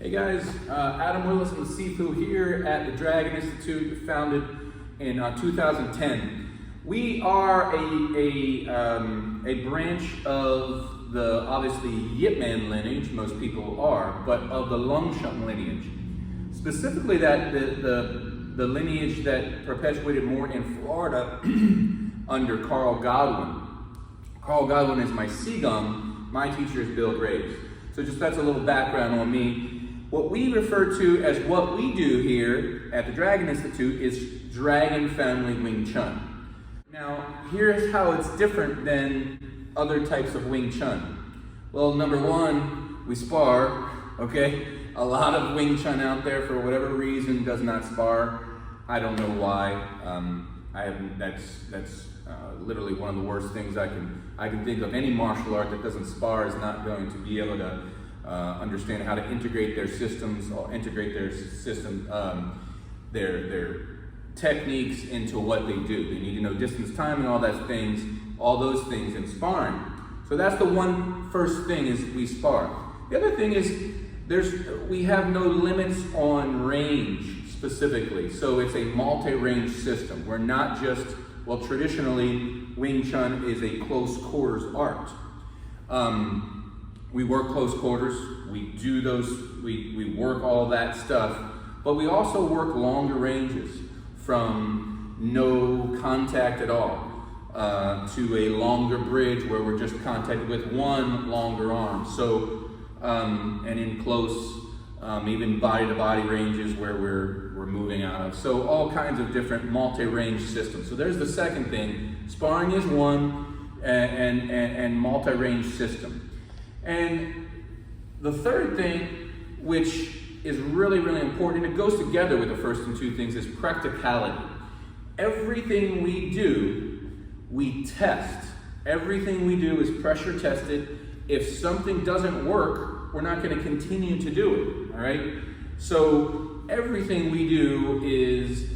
Hey guys, Adam Williss and the Sifu here at the Dragon Institute, founded in 2010. We are a branch of the obviously Yip Man lineage, most people are, but of the Leung lineage. Specifically that the lineage that perpetuated more in Florida under Carl Godwin. Carl Godwin is my Sigum, my teacher is Bill Graves. So just that's a little background on me. What we refer to as what we do here at the Dragon Institute is Dragon Family Wing Chun. Now, here's how it's different than other types of Wing Chun. Well, number one, we spar, okay? A lot of Wing Chun out there, for whatever reason, does not spar. I don't know why. That's literally one of the worst things I can think of. Any martial art that doesn't spar is not going to be able to understand how to integrate their systems, or integrate their system, their techniques into what they do. They need to know distance, time, and all those things in sparring. So that's the first thing is we spar. The other thing is we have no limits on range specifically. So it's a multi-range system. We're not just, well, traditionally Wing Chun is a close quarters art. We work close quarters, we do those, we work all that stuff, but we also work longer ranges, from no contact at all to a longer bridge where we're just contacted with one longer arm. So, and in close, even body to body ranges where we're moving out of. So all kinds of different multi-range systems. So there's the second thing. Sparring is one, and multi-range system. And the third thing, which is really, really important, and it goes together with the first and two things, is practicality. Everything we do, we test. Everything we do is pressure tested. If something doesn't work, we're not going to continue to do it, all right? So everything we do is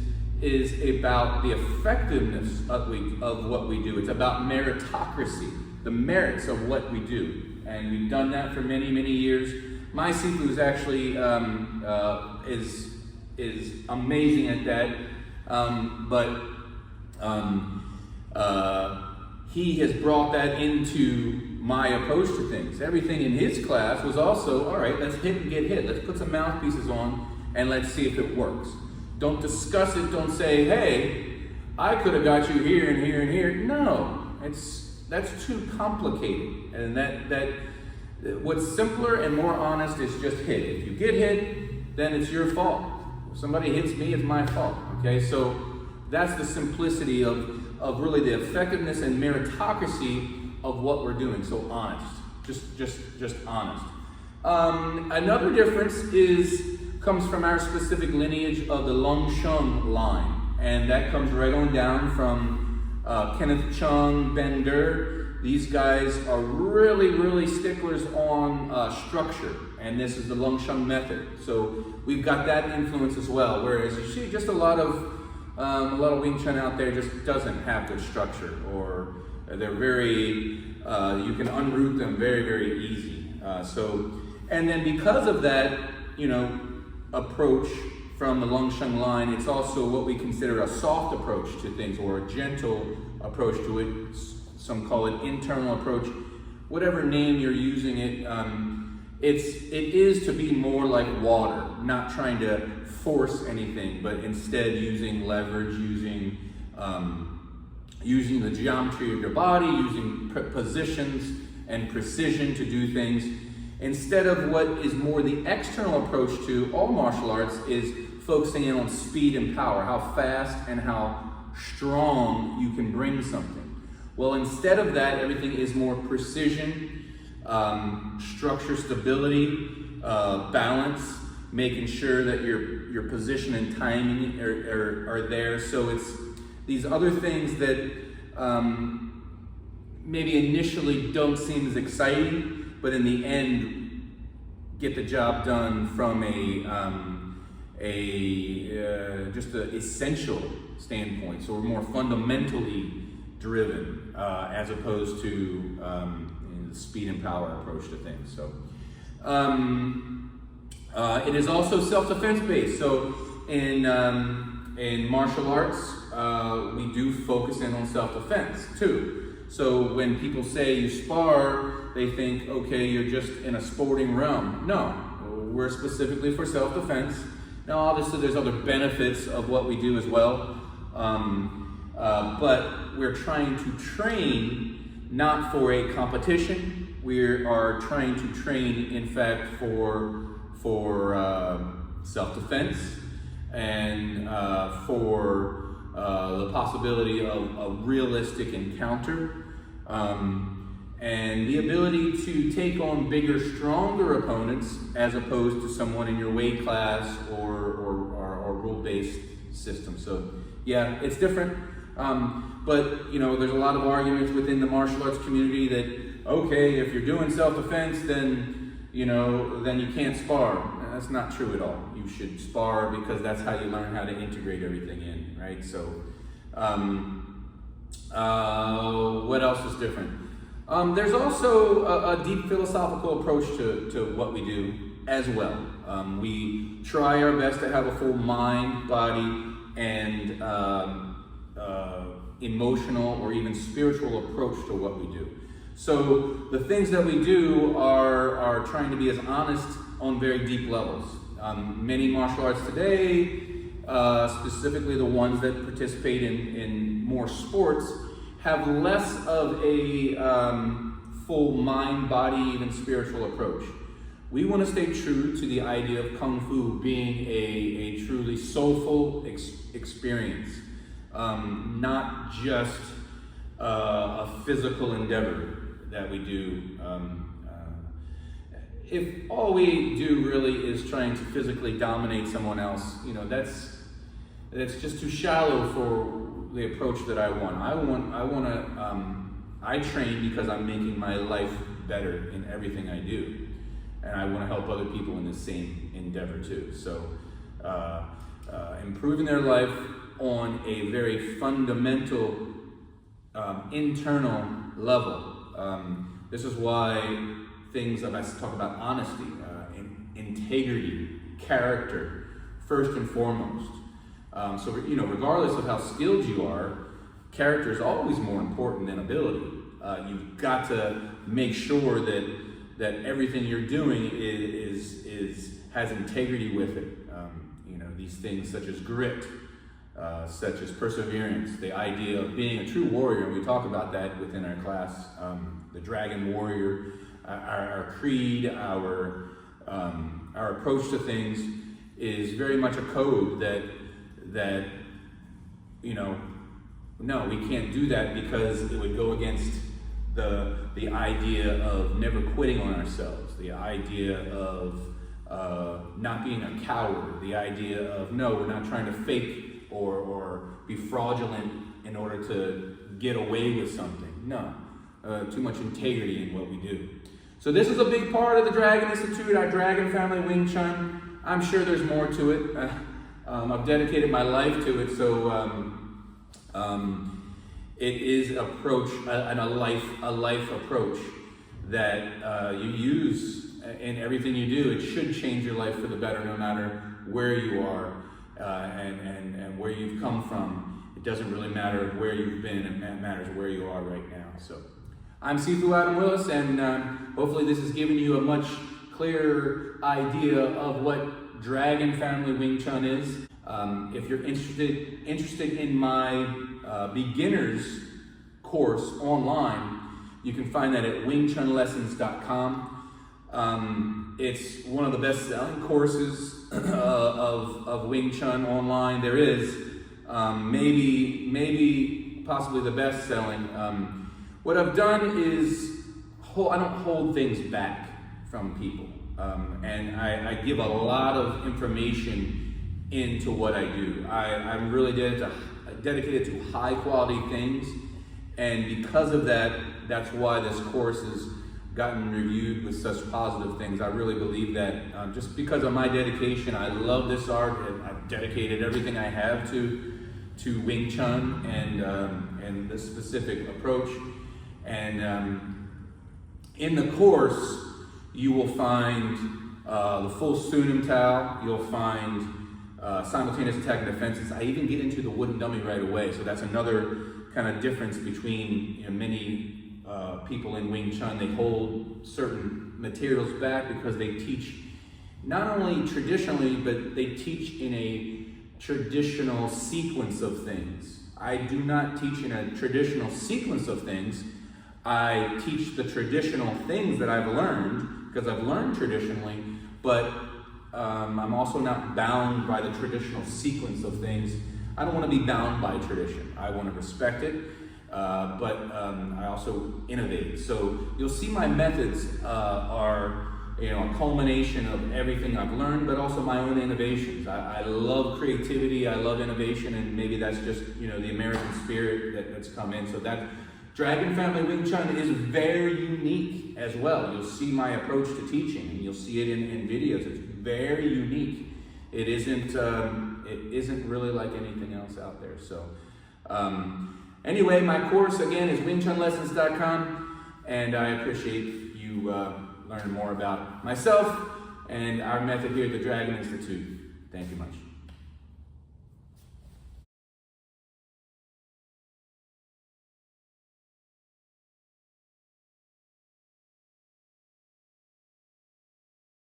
about the effectiveness of what we do. It's about meritocracy, the merits of what we do. And we've done that for many, many years. My Sifu is actually is amazing at that, but he has brought that into my approach to things. Everything in his class was also, all right, let's hit and get hit. Let's put some mouthpieces on and let's see if it works. Don't discuss it. Don't say, hey, I could have got you here and here and here. No, that's too complicated. And that what's simpler and more honest is just hit. If you get hit, then it's your fault. If somebody hits me, it's my fault. Okay, so that's the simplicity of really the effectiveness and meritocracy of what we're doing. So honest, just honest. Another difference comes from our specific lineage of the Leung line, and that comes right on down from Kenneth Chung, Bender. These guys are really, really sticklers on structure, and this is the Leung method. So we've got that influence as well. Whereas you see, just a lot of Wing Chun out there just doesn't have good structure, or they're very you can unroot them very, very easy. And then because of that, approach from the Leung line, it's also what we consider a soft approach to things, or a gentle approach to it. Some call it internal approach. Whatever name you're using it, it is to be more like water, not trying to force anything, but instead using leverage, using the geometry of your body, using positions and precision to do things. Instead of what is more the external approach to all martial arts is focusing in on speed and power, how fast and how strong you can bring something. Well, instead of that, everything is more precision, structure, stability, balance, making sure that your position and timing are there. So it's these other things that maybe initially don't seem as exciting, but in the end get the job done from just an essential standpoint. So we're more fundamentally driven as opposed to the speed and power approach to things. So It is also self-defense based. So in martial arts, we do focus in on self-defense too. So when people say you spar, they think, okay, you're just in a sporting realm. No, we're specifically for self-defense. Now, obviously, there's other benefits of what we do as well, but we're trying to train not for a competition. We are trying to train, in fact, for self-defense and for the possibility of a realistic encounter, and the ability to take on bigger, stronger opponents as opposed to someone in your weight class or rule-based system. So yeah, it's different, but you know, there's a lot of arguments within the martial arts community that, okay, if you're doing self-defense, then you can't spar. That's not true at all. You should spar because that's how you learn how to integrate everything in, right? So, what else is different? There's also a deep philosophical approach to what we do as well. We try our best to have a full mind, body, and emotional or even spiritual approach to what we do. So the things that we do are trying to be as honest on very deep levels. Many martial arts today, specifically the ones that participate in more sports, have less of a full mind, body, even spiritual approach. We want to stay true to the idea of Kung Fu being a truly soulful experience, not just a physical endeavor that we do. If all we do really is trying to physically dominate someone else, that's just too shallow for the approach that I want. I train because I'm making my life better in everything I do, and I want to help other people in the same endeavor too. So, improving their life on a very fundamental, internal level. This is why things that I talk about honesty, integrity, character, first and foremost. So regardless of how skilled you are, character is always more important than ability. You've got to make sure that everything you're doing has integrity with it. These things such as grit, such as perseverance, the idea of being a true warrior, and we talk about that within our class, the Dragon Warrior. Our creed, our approach to things is very much a code that no, we can't do that because it would go against the idea of never quitting on ourselves, the idea of not being a coward, the idea of no, we're not trying to fake or be fraudulent in order to get away with something. No, too much integrity in what we do. So this is a big part of the Dragon Institute, our Dragon Family Wing Chun. I'm sure there's more to it. I've dedicated my life to it, so it is a life approach that you use in everything you do. It should change your life for the better, no matter where you are and where you've come from. It doesn't really matter where you've been; it matters where you are right now. So. I'm Sifu Adam Williss, and hopefully this has given you a much clearer idea of what Dragon Family Wing Chun is. If you're interested in my beginners course online, you can find that at wingchunlessons.com. It's one of the best-selling courses of Wing Chun online there is. Maybe possibly the best-selling. What I've done is I don't hold things back from people, and I give a lot of information into what I do. I'm really dedicated to high quality things, and because of that, that's why this course has gotten reviewed with such positive things. I really believe that just because of my dedication, I love this art, and I've dedicated everything I have to Wing Chun and this specific approach. And in the course, you will find the full Sunum Tao. You'll find simultaneous attack and defenses. I even get into the wooden dummy right away, so that's another kind of difference between many people in Wing Chun. They hold certain materials back because they teach not only traditionally, but they teach in a traditional sequence of things. I do not teach in a traditional sequence of things. I teach the traditional things that I've learned, because I've learned traditionally, but I'm also not bound by the traditional sequence of things. I don't want to be bound by tradition. I want to respect it, but I also innovate. So you'll see my methods are a culmination of everything I've learned, but also my own innovations. I love creativity, I love innovation, and maybe that's just the American spirit that's come in. So that Dragon Family Wing Chun is very unique as well. You'll see my approach to teaching, and you'll see it in videos. It's very unique. It isn't really like anything else out there. So anyway, my course again is wingchunlessons.com, and I appreciate you learn more about myself and our method here at the Dragon Institute. Thank you much.